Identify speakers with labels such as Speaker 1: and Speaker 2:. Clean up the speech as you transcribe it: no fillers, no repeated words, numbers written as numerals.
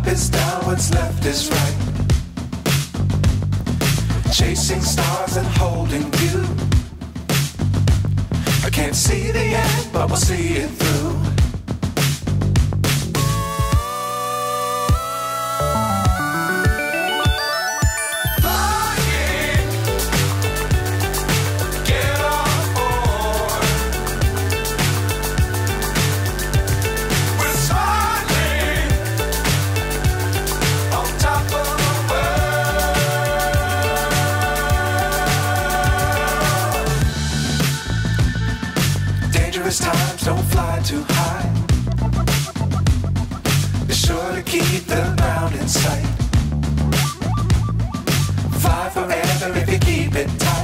Speaker 1: is down, what's left is right. Chasing stars and holding you. I can't see the end, but we'll see it through. Dangerous times, don't fly too high. Be sure to keep the ground in sight. Fly forever if you keep it tight.